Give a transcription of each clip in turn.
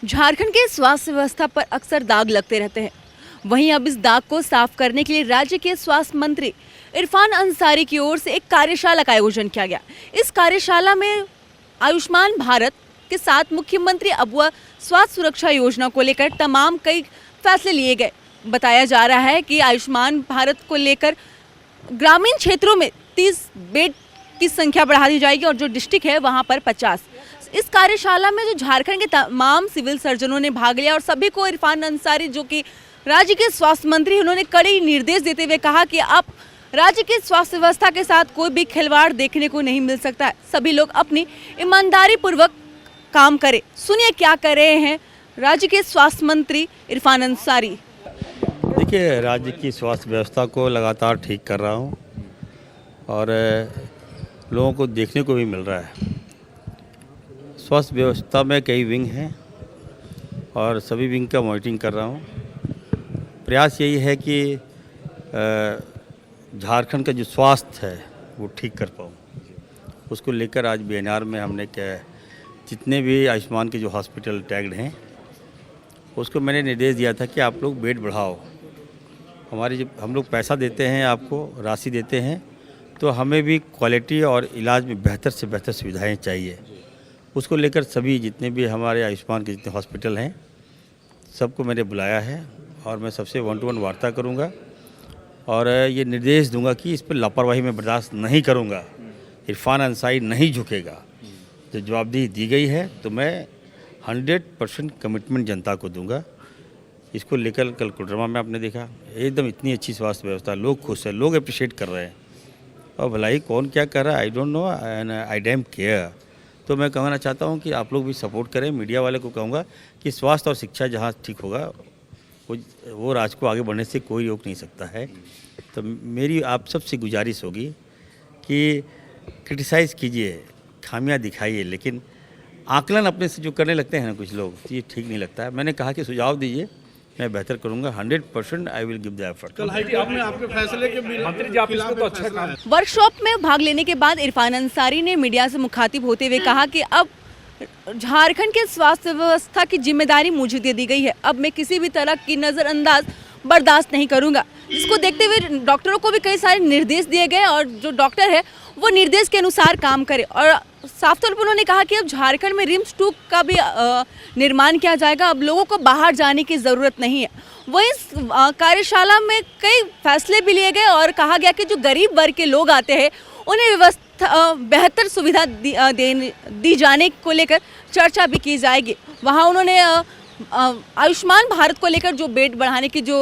झारखंड के स्वास्थ्य व्यवस्था पर अक्सर दाग लगते रहते हैं। वहीं अब इस दाग को साफ करने के लिए राज्य के स्वास्थ्य मंत्री इरफान अंसारी की ओर से एक कार्यशाला का आयोजन किया गया। इस कार्यशाला में आयुष्मान भारत के साथ मुख्यमंत्री अबुआ स्वास्थ्य सुरक्षा योजना को लेकर तमाम कई फैसले लिए गए। बताया जा रहा है कि आयुष्मान भारत को लेकर ग्रामीण क्षेत्रों में 30 बेड की संख्या बढ़ा दी जाएगी और जो डिस्ट्रिक्ट है वहां पर 50। इस कार्यशाला में जो झारखंड के तमाम सिविल सर्जनों ने भाग लिया और सभी को इरफान अंसारी जो कि राज्य के स्वास्थ्य मंत्री, उन्होंने कड़े निर्देश देते हुए कहा कि अब राज्य की स्वास्थ्य व्यवस्था के साथ कोई भी खिलवाड़ देखने को नहीं मिल सकता है। सभी लोग अपनी ईमानदारी पूर्वक काम करें। सुनिए क्या कर रहे हैं राज्य के स्वास्थ्य मंत्री इरफान अंसारी। देखिए, राज्य की स्वास्थ्य व्यवस्था को लगातार ठीक कर रहा हूँ और लोगों को देखने को भी मिल रहा है। स्वास्थ्य व्यवस्था में कई विंग हैं और सभी विंग का मॉनिटरिंग कर रहा हूँ। प्रयास यही है कि झारखंड का जो स्वास्थ्य है वो ठीक कर पाऊँ। उसको लेकर आज बीएनआर में हमने जितने भी आयुष्मान के जो हॉस्पिटल टैग्ड हैं उसको मैंने निर्देश दिया था कि आप लोग बेड बढ़ाओ। हमारे जब हम लोग पैसा देते हैं, आपको राशि देते हैं, तो हमें भी क्वालिटी और इलाज में बेहतर से बेहतर सुविधाएं चाहिए। उसको लेकर सभी जितने भी हमारे आयुष्मान के जितने हॉस्पिटल हैं सबको मैंने बुलाया है और मैं सबसे 1-to-1 वार्ता करूंगा और ये निर्देश दूंगा कि इस पर लापरवाही में बर्दाश्त नहीं करूंगा। इरफान अंसारी नहीं झुकेगा। जो जवाबदेही दी गई है तो मैं 100% कमिटमेंट जनता को दूंगा। इसको लेकर कल कोडरमा में आपने देखा एकदम इतनी अच्छी स्वास्थ्य व्यवस्था, लोग खुश हैं, लोग अप्रिशिएट कर रहे हैं। और भलाई कौन क्या कर रहा है I don't know and I dam care. तो मैं कहना चाहता हूँ कि आप लोग भी सपोर्ट करें। मीडिया वाले को कहूँगा कि स्वास्थ्य और शिक्षा जहाँ ठीक होगा वो राज्य को आगे बढ़ने से कोई रोक नहीं सकता है। तो मेरी आप सबसे गुजारिश होगी कि क्रिटिसाइज़ कीजिए, खामियां दिखाइए, लेकिन आकलन अपने से जो करने लगते हैं ना कुछ लोग, ये ठीक नहीं लगता है। मैंने कहा कि सुझाव दीजिए, मैं बेहतर करूंगा। 100% I will give the effort. आपके फैसले के मंत्री जी आप इसको तो अच्छा काम। वर्कशॉप में भाग लेने के बाद इरफान अंसारी ने मीडिया से मुखातिब होते हुए कहा कि अब झारखंड के स्वास्थ्य व्यवस्था की जिम्मेदारी मुझे दे दी गई है। अब मैं किसी भी तरह की नज़रअंदाज बर्दाश्त नहीं करूंगा। जिसको देखते हुए डॉक्टरों को भी कई सारे निर्देश दिए गए और जो डॉक्टर है वो निर्देश के अनुसार काम करे। और साफ तौर पर उन्होंने कहा कि अब झारखंड में रिम्स 2 का भी निर्माण किया जाएगा। अब लोगों को बाहर जाने की ज़रूरत नहीं है। वहीं इस कार्यशाला में कई फैसले भी लिए गए और कहा गया कि जो गरीब वर्ग के लोग आते हैं उन्हें व्यवस्था बेहतर सुविधा दी जाने को लेकर चर्चा भी की जाएगी। वहाँ उन्होंने आयुष्मान भारत को लेकर जो बेड बढ़ाने की जो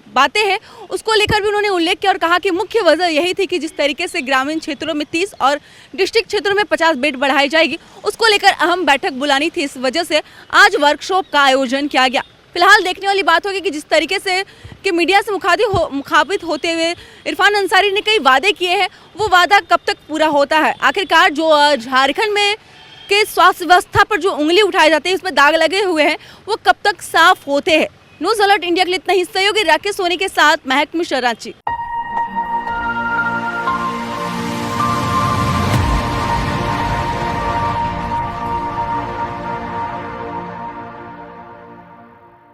बातें हैं उसको लेकर भी उन्होंने उल्लेख किया और कहा कि मुख्य वजह यही थी कि जिस तरीके से ग्रामीण क्षेत्रों में 30 और डिस्ट्रिक्ट क्षेत्रों में 50 बेड बढ़ाई जाएगी, उसको लेकर अहम बैठक बुलानी थी। इस वजह से आज वर्कशॉप का आयोजन किया गया। फिलहाल देखने वाली बात होगी कि जिस तरीके से कि मीडिया से मुखातिब होते हुए इरफान अंसारी ने कई वादे किए हैं, वो वादा कब तक पूरा होता है। आखिरकार जो झारखंड में के स्वास्थ्य व्यवस्था पर जो उंगली उठाई जाती है, उसमें दाग लगे हुए हैं, वो कब तक साफ होते हैं। न्यूज़ अलर्ट इंडिया के लिए इतना ही। सहयोगी राकेश सोनी के साथ महक मिश्रा, रांची।